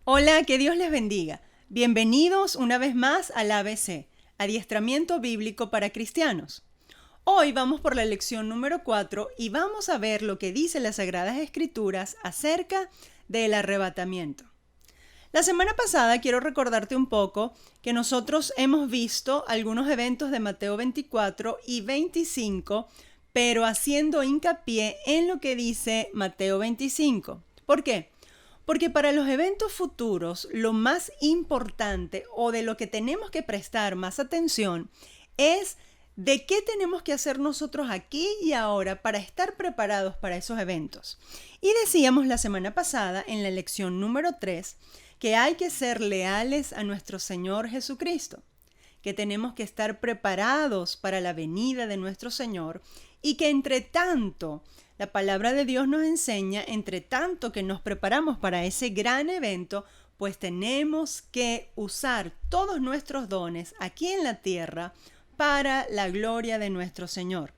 Hola, que Dios les bendiga. Bienvenidos una vez más al ABC, Adiestramiento Bíblico para Cristianos. Hoy vamos por la lección número 4 y vamos a ver lo que dice las Sagradas Escrituras acerca del arrebatamiento. La semana pasada quiero recordarte un poco que nosotros hemos visto algunos eventos de Mateo 24 y 25, pero haciendo hincapié en lo que dice Mateo 25. ¿Por qué? Porque para los eventos futuros, lo más importante o de lo que tenemos que prestar más atención es de qué tenemos que hacer nosotros aquí y ahora para estar preparados para esos eventos. Y decíamos la semana pasada en la lección número 3 que hay que ser leales a nuestro Señor Jesucristo, que tenemos que estar preparados para la venida de nuestro Señor y que entre tanto la palabra de Dios nos enseña, entre tanto que nos preparamos para ese gran evento, pues tenemos que usar todos nuestros dones aquí en la tierra para la gloria de nuestro Señor.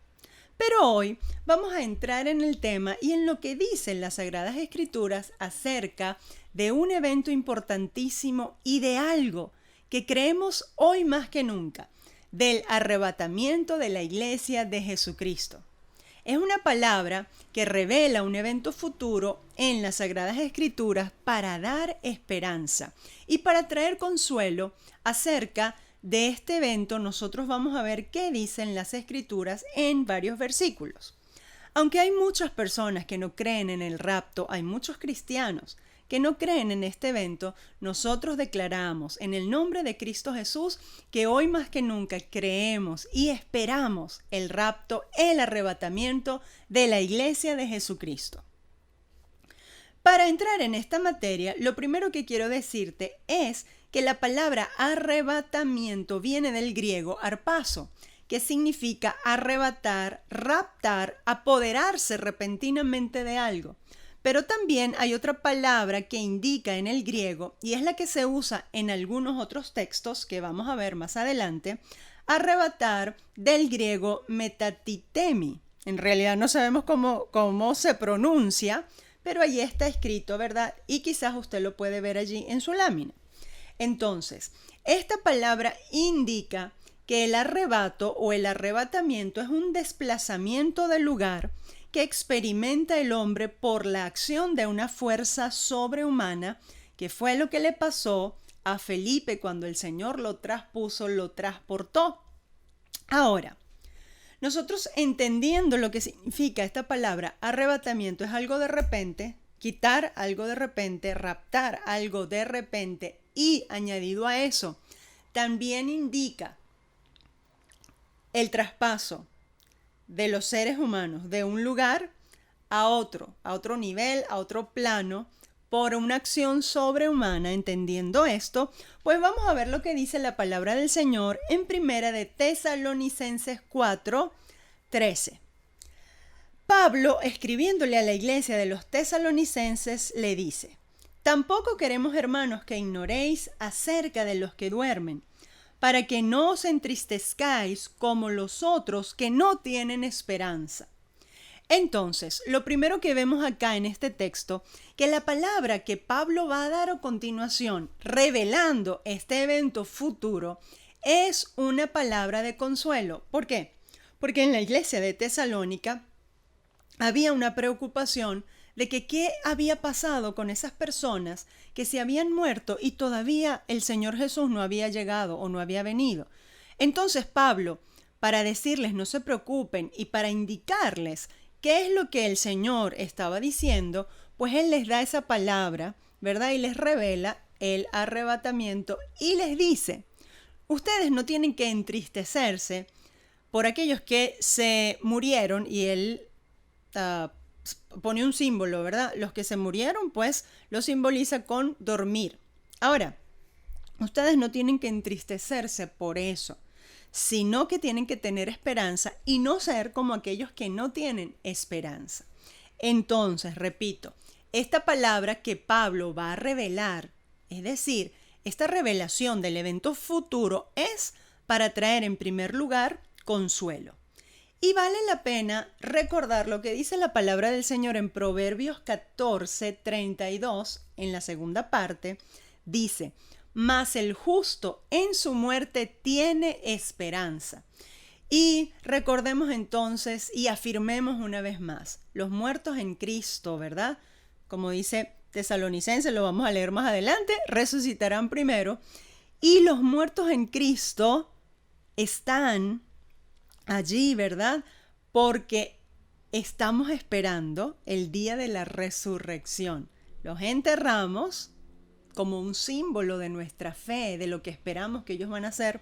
Pero hoy vamos a entrar en el tema y en lo que dicen las Sagradas Escrituras acerca de un evento importantísimo y de algo que creemos hoy más que nunca, del arrebatamiento de la Iglesia de Jesucristo. Es una palabra que revela un evento futuro en las Sagradas Escrituras para dar esperanza y para traer consuelo acerca de este evento. Nosotros vamos a ver qué dicen las Escrituras en varios versículos. Aunque hay muchas personas que no creen en el rapto, hay muchos cristianos que no creen en este evento, nosotros declaramos en el nombre de Cristo Jesús que hoy más que nunca creemos y esperamos el rapto, el arrebatamiento de la Iglesia de Jesucristo. Para entrar en esta materia, lo primero que quiero decirte es que la palabra arrebatamiento viene del griego arpazo, que significa arrebatar, raptar, apoderarse repentinamente de algo. Pero también hay otra palabra que indica en el griego, y es la que se usa en algunos otros textos que vamos a ver más adelante, arrebatar, del griego metatitemi. En realidad no sabemos cómo se pronuncia, pero allí está escrito, ¿verdad? Y quizás usted lo puede ver allí en su lámina. Entonces, esta palabra indica que el arrebato o el arrebatamiento es un desplazamiento del lugar que experimenta el hombre por la acción de una fuerza sobrehumana, que fue lo que le pasó a Felipe cuando el Señor lo traspuso, lo transportó. Ahora, nosotros entendiendo lo que significa esta palabra arrebatamiento, es algo de repente, quitar algo de repente, raptar algo de repente, y añadido a eso, también indica el traspaso de los seres humanos de un lugar a otro nivel, a otro plano, por una acción sobrehumana. Entendiendo esto, pues vamos a ver lo que dice la palabra del Señor en Primera de Tesalonicenses 4:13. Pablo, escribiéndole a la iglesia de los tesalonicenses, le dice: «Tampoco queremos, hermanos, que ignoréis acerca de los que duermen, para que no os entristezcáis como los otros que no tienen esperanza». Entonces, lo primero que vemos acá en este texto, que la palabra que Pablo va a dar a continuación, revelando este evento futuro, es una palabra de consuelo. ¿Por qué? Porque en la iglesia de Tesalónica había una preocupación de que qué había pasado con esas personas que se habían muerto y todavía el Señor Jesús no había llegado o no había venido. Entonces Pablo, para decirles no se preocupen y para indicarles qué es lo que el Señor estaba diciendo, pues Él les da esa palabra, ¿verdad? Y les revela el arrebatamiento y les dice: ustedes no tienen que entristecerse por aquellos que se murieron, y Él pone un símbolo, ¿verdad? Los que se murieron, pues lo simboliza con dormir. Ahora, ustedes no tienen que entristecerse por eso, sino que tienen que tener esperanza y no ser como aquellos que no tienen esperanza. Entonces, repito, esta palabra que Pablo va a revelar, es decir, esta revelación del evento futuro, es para traer en primer lugar consuelo. Y vale la pena recordar lo que dice la palabra del Señor en Proverbios 14:32, en la segunda parte. Dice: mas el justo en su muerte tiene esperanza. Y recordemos entonces y afirmemos una vez más, los muertos en Cristo, ¿verdad? Como dice Tesalonicenses, lo vamos a leer más adelante, resucitarán primero. Y los muertos en Cristo están allí, ¿verdad? Porque estamos esperando el día de la resurrección. Los enterramos como un símbolo de nuestra fe, de lo que esperamos que ellos van a ser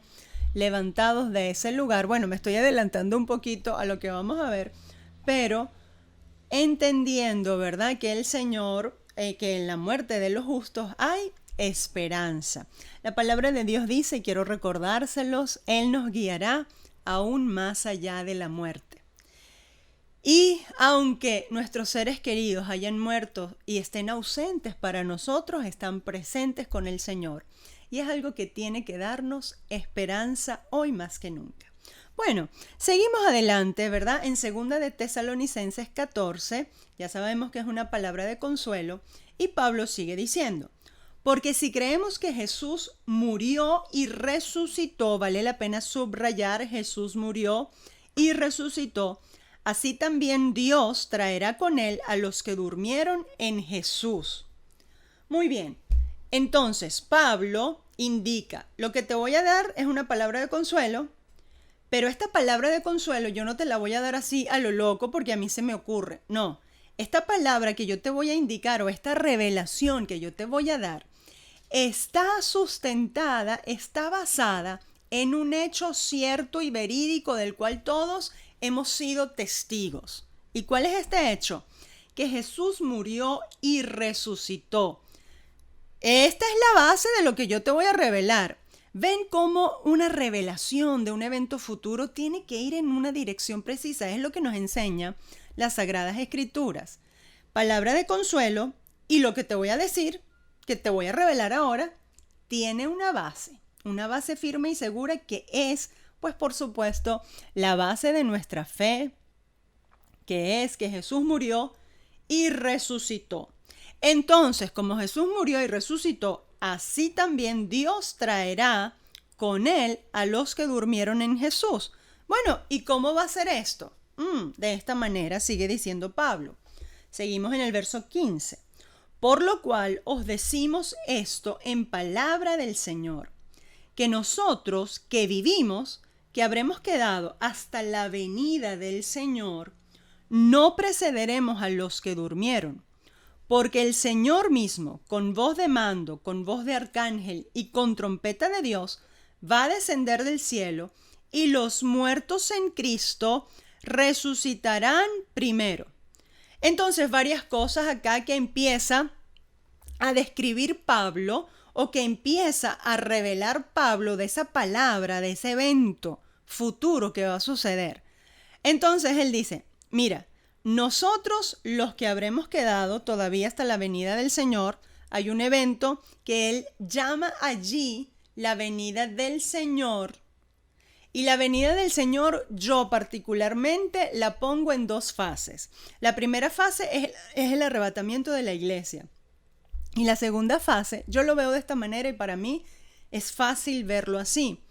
levantados de ese lugar. Bueno, me estoy adelantando un poquito a lo que vamos a ver, pero entendiendo, ¿verdad?, que el Señor, que en la muerte de los justos hay esperanza. La palabra de Dios dice, y quiero recordárselos, Él nos guiará aún más allá de la muerte. Y aunque nuestros seres queridos hayan muerto y estén ausentes para nosotros, están presentes con el Señor. Y es algo que tiene que darnos esperanza hoy más que nunca. Bueno, seguimos adelante, ¿verdad? En 2 de Tesalonicenses 14, ya sabemos que es una palabra de consuelo, y Pablo sigue diciendo: porque si creemos que Jesús murió y resucitó, vale la pena subrayar, Jesús murió y resucitó, así también Dios traerá con él a los que durmieron en Jesús. Muy bien, entonces Pablo indica, lo que te voy a dar es una palabra de consuelo, pero esta palabra de consuelo yo no te la voy a dar así a lo loco porque a mí se me ocurre. No, esta palabra que yo te voy a indicar o esta revelación que yo te voy a dar está sustentada, está basada en un hecho cierto y verídico del cual todos hemos sido testigos. ¿Y cuál es este hecho? Que Jesús murió y resucitó. Esta es la base de lo que yo te voy a revelar. Ven cómo una revelación de un evento futuro tiene que ir en una dirección precisa. Es lo que nos enseña las Sagradas Escrituras. Palabra de consuelo, y lo que te voy a decir, que te voy a revelar ahora, tiene una base firme y segura que es, pues por supuesto, la base de nuestra fe, que es que Jesús murió y resucitó. Entonces, como Jesús murió y resucitó, así también Dios traerá con él a los que durmieron en Jesús. Bueno, ¿y cómo va a ser esto? De esta manera sigue diciendo Pablo. Seguimos en el verso 15. Por lo cual os decimos esto en palabra del Señor, que nosotros que vivimos, que habremos quedado hasta la venida del Señor, no precederemos a los que durmieron. Porque el Señor mismo, con voz de mando, con voz de arcángel y con trompeta de Dios, va a descender del cielo, y los muertos en Cristo resucitarán primero. Entonces, varias cosas acá que empieza a describir Pablo, o que empieza a revelar Pablo de esa palabra, de ese evento futuro que va a suceder. Entonces él dice, mira, nosotros los que habremos quedado todavía hasta la venida del Señor, hay un evento que él llama allí la venida del Señor. Y la venida del Señor yo particularmente la pongo en dos fases. La primera fase es el arrebatamiento de la iglesia. Y la segunda fase, yo lo veo de esta manera y para mí es fácil verlo así.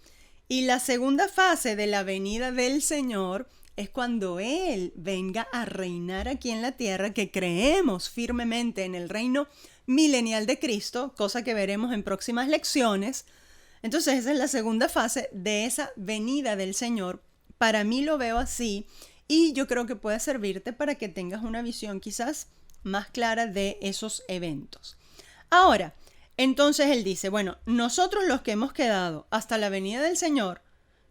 Y la segunda fase de la venida del Señor es cuando Él venga a reinar aquí en la tierra, que creemos firmemente en el reino milenial de Cristo, cosa que veremos en próximas lecciones. Entonces esa es la segunda fase de esa venida del Señor. Para mí lo veo así y yo creo que puede servirte para que tengas una visión quizás más clara de esos eventos. Ahora, entonces él dice, bueno, nosotros los que hemos quedado hasta la venida del Señor,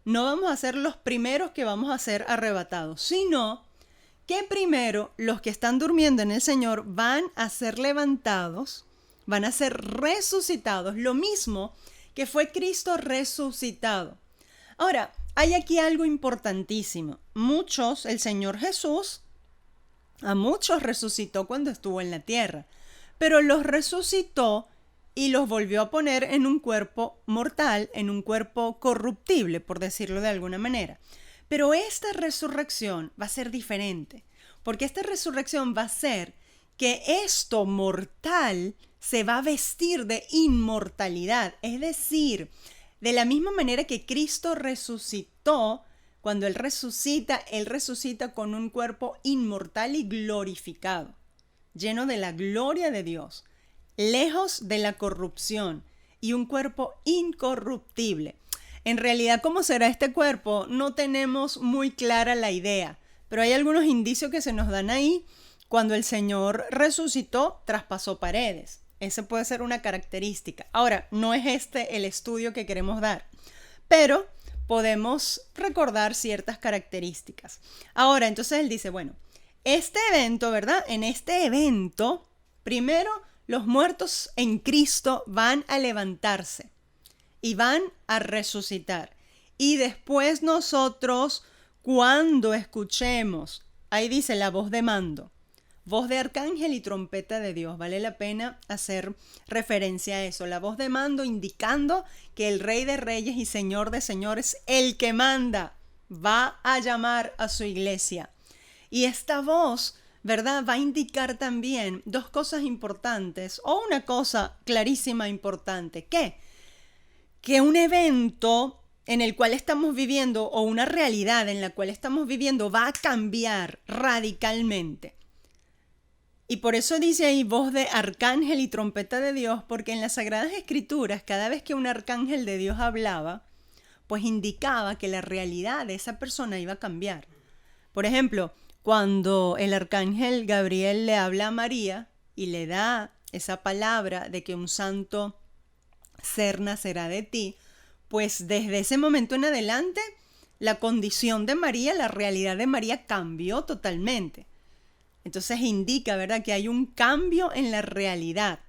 no vamos a ser los primeros que vamos a ser arrebatados, sino que primero los que están durmiendo en el Señor van a ser levantados, van a ser resucitados, lo mismo que fue Cristo resucitado. Ahora, hay aquí algo importantísimo. El Señor Jesús, a muchos resucitó cuando estuvo en la tierra, pero los resucitó y los volvió a poner en un cuerpo mortal, en un cuerpo corruptible, por decirlo de alguna manera. Pero esta resurrección va a ser diferente, porque esta resurrección va a ser que esto mortal se va a vestir de inmortalidad. Es decir, de la misma manera que Cristo resucitó, cuando Él resucita con un cuerpo inmortal y glorificado, lleno de la gloria de Dios, lejos de la corrupción y un cuerpo incorruptible. En realidad, ¿cómo será este cuerpo? No tenemos muy clara la idea, pero hay algunos indicios que se nos dan ahí. Cuando el Señor resucitó, traspasó paredes. Esa puede ser una característica. Ahora, no es este el estudio que queremos dar, pero podemos recordar ciertas características. Ahora, entonces él dice, bueno, este evento, ¿verdad? En este evento, primero, los muertos en Cristo van a levantarse y van a resucitar. Y después nosotros, cuando escuchemos, ahí dice la voz de mando, voz de arcángel y trompeta de Dios. Vale la pena hacer referencia a eso. La voz de mando indicando que el Rey de Reyes y Señor de Señores, el que manda, va a llamar a su iglesia. Y esta voz, ¿verdad?, va a indicar también dos cosas importantes, o una cosa clarísima importante. ¿Qué? Que un evento en el cual estamos viviendo, o una realidad en la cual estamos viviendo, va a cambiar radicalmente. Y por eso dice ahí voz de arcángel y trompeta de Dios, porque en las Sagradas Escrituras, cada vez que un arcángel de Dios hablaba, pues indicaba que la realidad de esa persona iba a cambiar. Por ejemplo, cuando el arcángel Gabriel le habla a María y le da esa palabra de que un santo ser nacerá de ti, pues desde ese momento en adelante, la condición de María, la realidad de María cambió totalmente. Entonces indica, ¿verdad?, que hay un cambio en la realidad.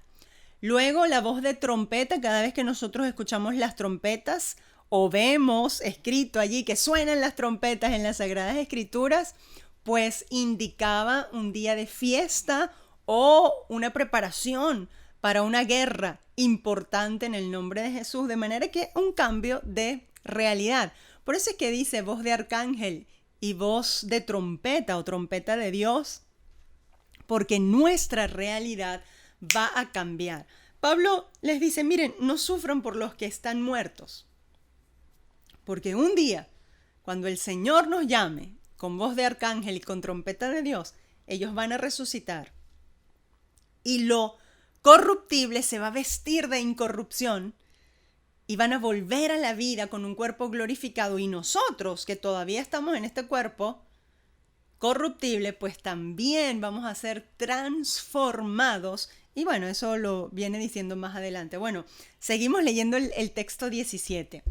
Luego la voz de trompeta, cada vez que nosotros escuchamos las trompetas o vemos escrito allí que suenan las trompetas en las Sagradas Escrituras, pues indicaba un día de fiesta o una preparación para una guerra importante en el nombre de Jesús, de manera que un cambio de realidad. Por eso es que dice voz de arcángel y voz de trompeta o trompeta de Dios, porque nuestra realidad va a cambiar. Pablo les dice, miren, no sufran por los que están muertos, porque un día, cuando el Señor nos llame con voz de arcángel y con trompeta de Dios, ellos van a resucitar. Y lo corruptible se va a vestir de incorrupción y van a volver a la vida con un cuerpo glorificado. Y nosotros, que todavía estamos en este cuerpo corruptible, pues también vamos a ser transformados. Y bueno, eso lo viene diciendo más adelante. Bueno, seguimos leyendo el texto 17.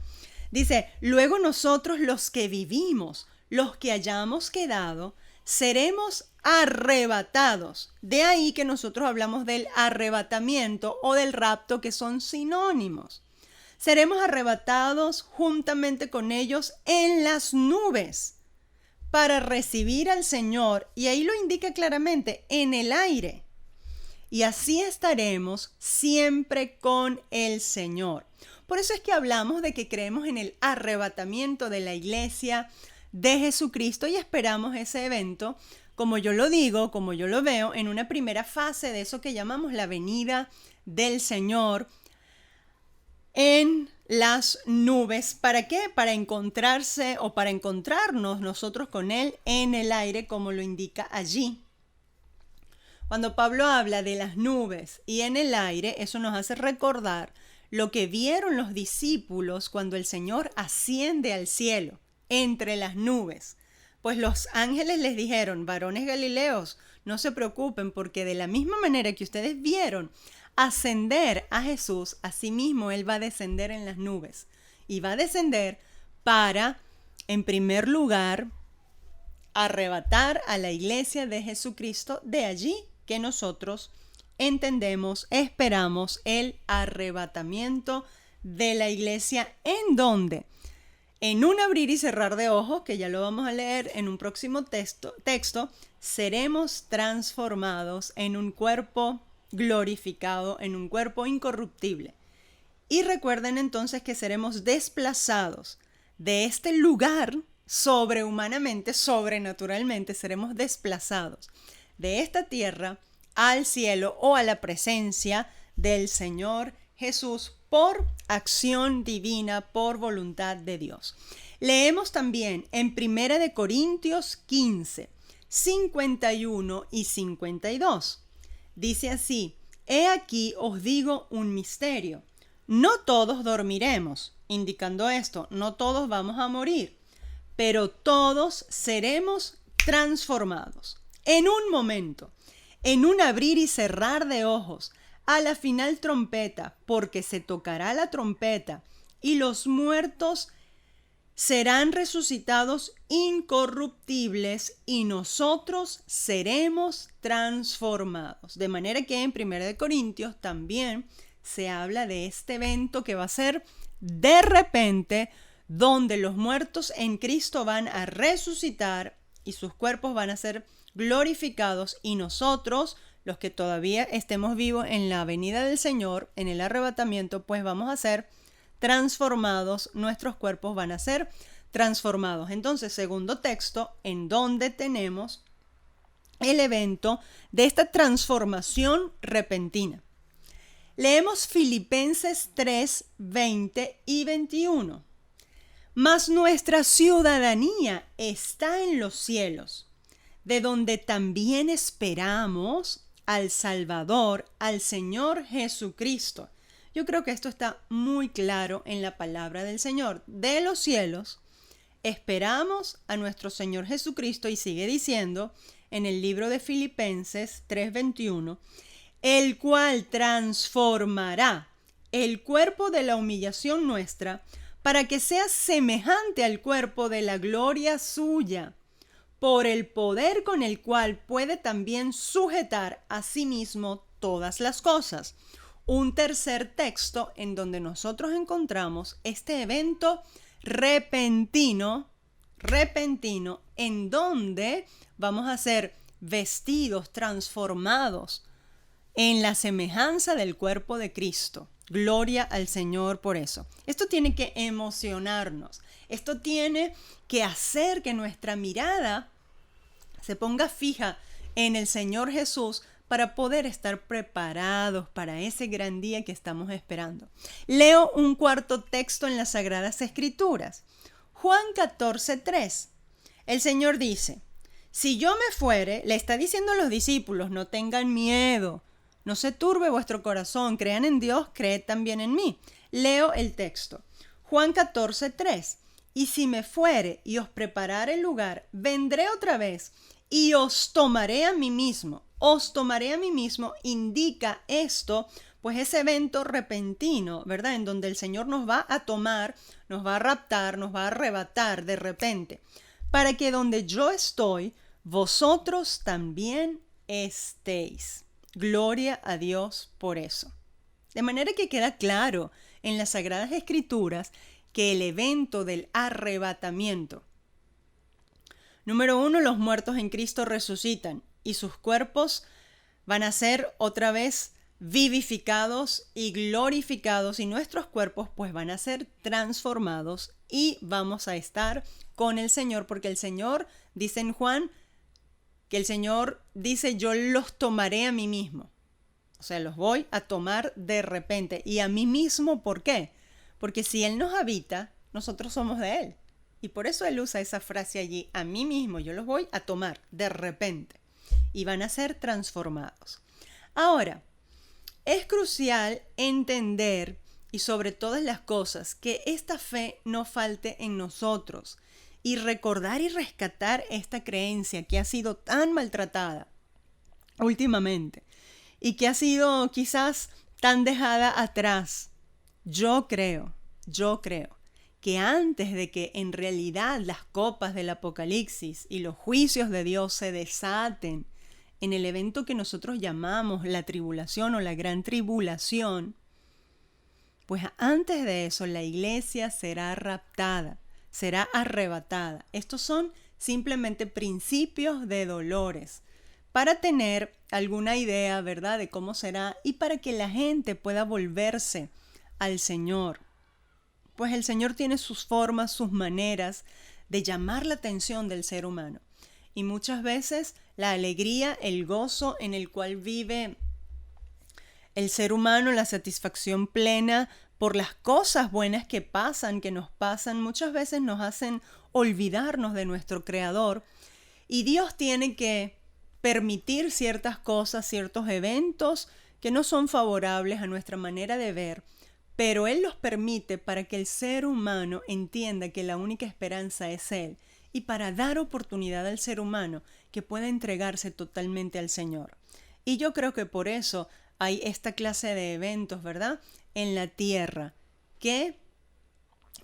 Dice, luego nosotros los que vivimos, los que hayamos quedado, seremos arrebatados. De ahí que nosotros hablamos del arrebatamiento o del rapto, que son sinónimos. Seremos arrebatados juntamente con ellos en las nubes para recibir al Señor, y ahí lo indica claramente, en el aire. Y así estaremos siempre con el Señor. Por eso es que hablamos de que creemos en el arrebatamiento de la iglesia de Jesucristo y esperamos ese evento, como yo lo digo, como yo lo veo, en una primera fase de eso que llamamos la venida del Señor en las nubes. ¿Para qué? Para encontrarse o para encontrarnos nosotros con Él en el aire, como lo indica allí. Cuando Pablo habla de las nubes y en el aire, eso nos hace recordar lo que vieron los discípulos cuando el Señor asciende al cielo, entre las nubes. Pues los ángeles les dijeron, varones galileos, no se preocupen, porque de la misma manera que ustedes vieron ascender a Jesús, asimismo Él va a descender en las nubes. Y va a descender para, en primer lugar, arrebatar a la iglesia de Jesucristo. De allí que nosotros entendemos, esperamos el arrebatamiento de la iglesia. ¿En dónde? En un abrir y cerrar de ojos, que ya lo vamos a leer en un próximo texto, seremos transformados en un cuerpo glorificado, en un cuerpo incorruptible. Y recuerden entonces que seremos desplazados de este lugar sobrehumanamente, sobrenaturalmente, seremos desplazados de esta tierra al cielo o a la presencia del Señor Jesús por acción divina, por voluntad de Dios. Leemos también en 1 Corintios 15, 51 y 52. Dice así: He aquí os digo un misterio. No todos dormiremos, indicando esto, no todos vamos a morir, pero todos seremos transformados en un momento, en un abrir y cerrar de ojos, a la final trompeta, porque se tocará la trompeta y los muertos serán resucitados incorruptibles y nosotros seremos transformados. De manera que en 1 Corintios también se habla de este evento que va a ser de repente, donde los muertos en Cristo van a resucitar y sus cuerpos van a ser glorificados y nosotros, los que todavía estemos vivos en la venida del Señor, en el arrebatamiento, pues vamos a ser transformados, nuestros cuerpos van a ser transformados. Entonces, segundo texto, en donde tenemos el evento de esta transformación repentina. Leemos Filipenses 3, 20 y 21. Mas nuestra ciudadanía está en los cielos, de donde también esperamos al Salvador, al Señor Jesucristo. Yo creo que esto está muy claro en la palabra del Señor. De los cielos esperamos a nuestro Señor Jesucristo, y sigue diciendo en el libro de Filipenses 3:21, el cual transformará el cuerpo de la humillación nuestra para que sea semejante al cuerpo de la gloria suya, por el poder con el cual puede también sujetar a sí mismo todas las cosas. Un tercer texto en donde nosotros encontramos este evento repentino, en donde vamos a ser vestidos, transformados en la semejanza del cuerpo de Cristo. Gloria al Señor por eso. Esto tiene que emocionarnos. Esto tiene que hacer que nuestra mirada se ponga fija en el Señor Jesús para poder estar preparados para ese gran día que estamos esperando. Leo un cuarto texto en las Sagradas Escrituras. Juan 14:3. El Señor dice: si yo me fuere, le está diciendo a los discípulos, no tengan miedo, no se turbe vuestro corazón, crean en Dios, creed también en mí. Leo el texto. Juan 14:3. Y si me fuere y os preparare el lugar, vendré otra vez y os tomaré a mí mismo. Os tomaré a mí mismo indica esto, pues ese evento repentino, ¿verdad? En donde el Señor nos va a tomar, nos va a raptar, nos va a arrebatar de repente, para que donde yo estoy, vosotros también estéis. Gloria a Dios por eso. De manera que queda claro en las Sagradas Escrituras que el evento del arrebatamiento, número 1, los muertos en Cristo resucitan y sus cuerpos van a ser otra vez vivificados y glorificados, y nuestros cuerpos pues van a ser transformados y vamos a estar con el Señor, porque el Señor dice en Juan que el Señor dice: yo los tomaré a mí mismo. O sea, los voy a tomar de repente. Y a mí mismo, ¿por qué? Porque si Él nos habita, nosotros somos de Él. Y por eso Él usa esa frase allí: a mí mismo, yo los voy a tomar de repente. Y van a ser transformados. Ahora, es crucial entender, y sobre todas las cosas, que esta fe no falte en nosotros. Y recordar y rescatar esta creencia que ha sido tan maltratada últimamente y que ha sido quizás tan dejada atrás. Yo creo que antes de que en realidad las copas del Apocalipsis y los juicios de Dios se desaten en el evento que nosotros llamamos la tribulación o la gran tribulación, pues antes de eso la iglesia será raptada, será arrebatada. Estos son simplemente principios de dolores para tener alguna idea, ¿verdad?, de cómo será y para que la gente pueda volverse al Señor. Pues el Señor tiene sus formas, sus maneras de llamar la atención del ser humano. Y muchas veces la alegría, el gozo en el cual vive el ser humano, la satisfacción plena por las cosas buenas que pasan, que nos pasan, muchas veces nos hacen olvidarnos de nuestro Creador. Y Dios tiene que permitir ciertas cosas, ciertos eventos que no son favorables a nuestra manera de ver, pero Él los permite para que el ser humano entienda que la única esperanza es Él y para dar oportunidad al ser humano que pueda entregarse totalmente al Señor. Y yo creo que por eso hay esta clase de eventos, ¿verdad?, en la tierra que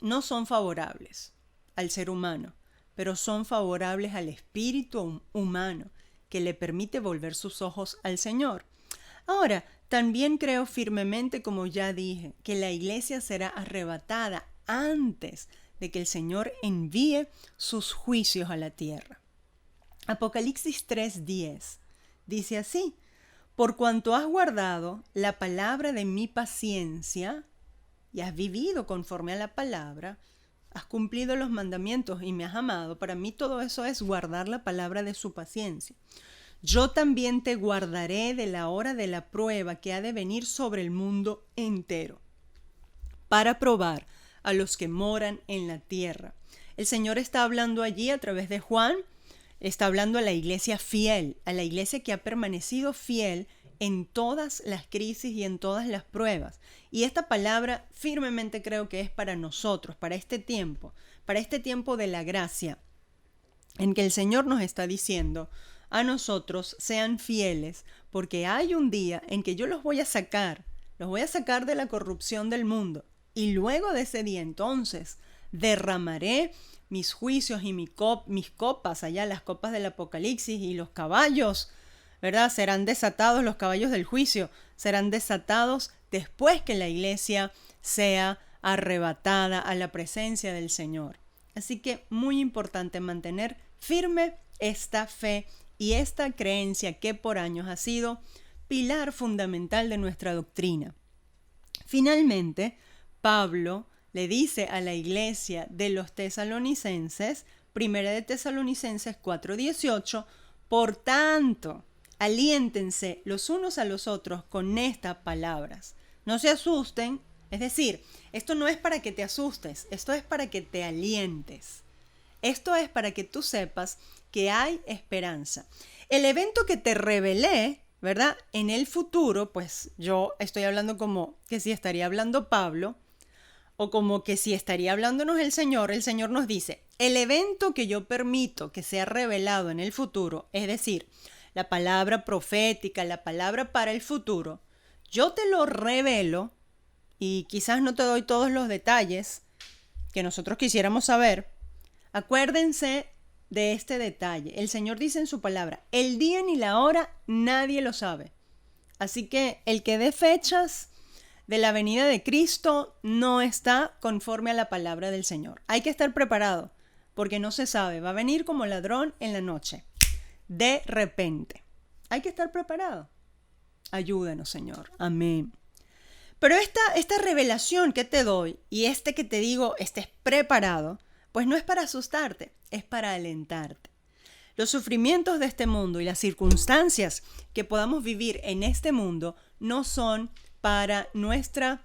no son favorables al ser humano, pero son favorables al espíritu humano que le permite volver sus ojos al Señor. Ahora, también creo firmemente, como ya dije, que la iglesia será arrebatada antes de que el Señor envíe sus juicios a la tierra. Apocalipsis 3:10 dice así: por cuanto has guardado la palabra de mi paciencia y has vivido conforme a la palabra, has cumplido los mandamientos y me has amado. Para mí todo eso es guardar la palabra de su paciencia. Yo también te guardaré de la hora de la prueba que ha de venir sobre el mundo entero, para probar a los que moran en la tierra. El Señor está hablando allí a través de Juan, está hablando a la iglesia fiel, a la iglesia que ha permanecido fiel en todas las crisis y en todas las pruebas. Y esta palabra firmemente creo que es para nosotros, para este tiempo de la gracia, en que el Señor nos está diciendo a nosotros: sean fieles, porque hay un día en que yo los voy a sacar de la corrupción del mundo. Y luego de ese día entonces derramaré mis juicios y mis copas, allá las copas del Apocalipsis, y los caballos, ¿verdad?, serán desatados, los caballos del juicio serán desatados después que la iglesia sea arrebatada a la presencia del Señor. Así que muy importante mantener firme esta fe y esta creencia que por años ha sido pilar fundamental de nuestra doctrina. Finalmente, Pablo le dice a la iglesia de los tesalonicenses, 1 de Tesalonicenses 4:18, por tanto, aliéntense los unos a los otros con estas palabras. No se asusten, es decir, esto no es para que te asustes, esto es para que te alientes. Esto es para que tú sepas que hay esperanza. El evento que te revelé, ¿verdad?, en el futuro, pues yo estoy hablando como que si estaría hablando Pablo, o como que si estaría hablándonos el Señor nos dice: el evento que yo permito que sea revelado en el futuro, es decir, la palabra profética, la palabra para el futuro, yo te lo revelo y quizás no te doy todos los detalles que nosotros quisiéramos saber. Acuérdense de este detalle. El Señor dice en su palabra: el día ni la hora nadie lo sabe. Así que el que dé fechas de la venida de Cristo no está conforme a la palabra del Señor. Hay que estar preparado, porque no se sabe. Va a venir como ladrón en la noche, de repente. Hay que estar preparado. Ayúdanos, Señor. Amén. Pero esta revelación que te doy y que te digo, estés preparado, pues no es para asustarte, es para alentarte. Los sufrimientos de este mundo y las circunstancias que podamos vivir en este mundo no son para nuestra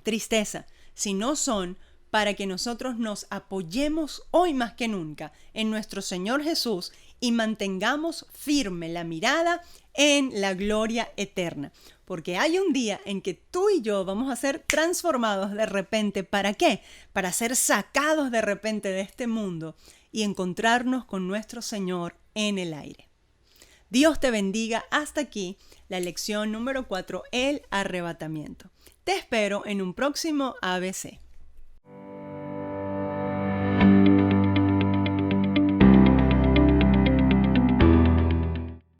tristeza, sino son para que nosotros nos apoyemos hoy más que nunca en nuestro Señor Jesús y mantengamos firme la mirada en la gloria eterna. Porque hay un día en que tú y yo vamos a ser transformados de repente. ¿Para qué? Para ser sacados de repente de este mundo y encontrarnos con nuestro Señor en el aire. Dios te bendiga. Hasta aquí la lección número 4, el arrebatamiento. Te espero en un próximo ABC.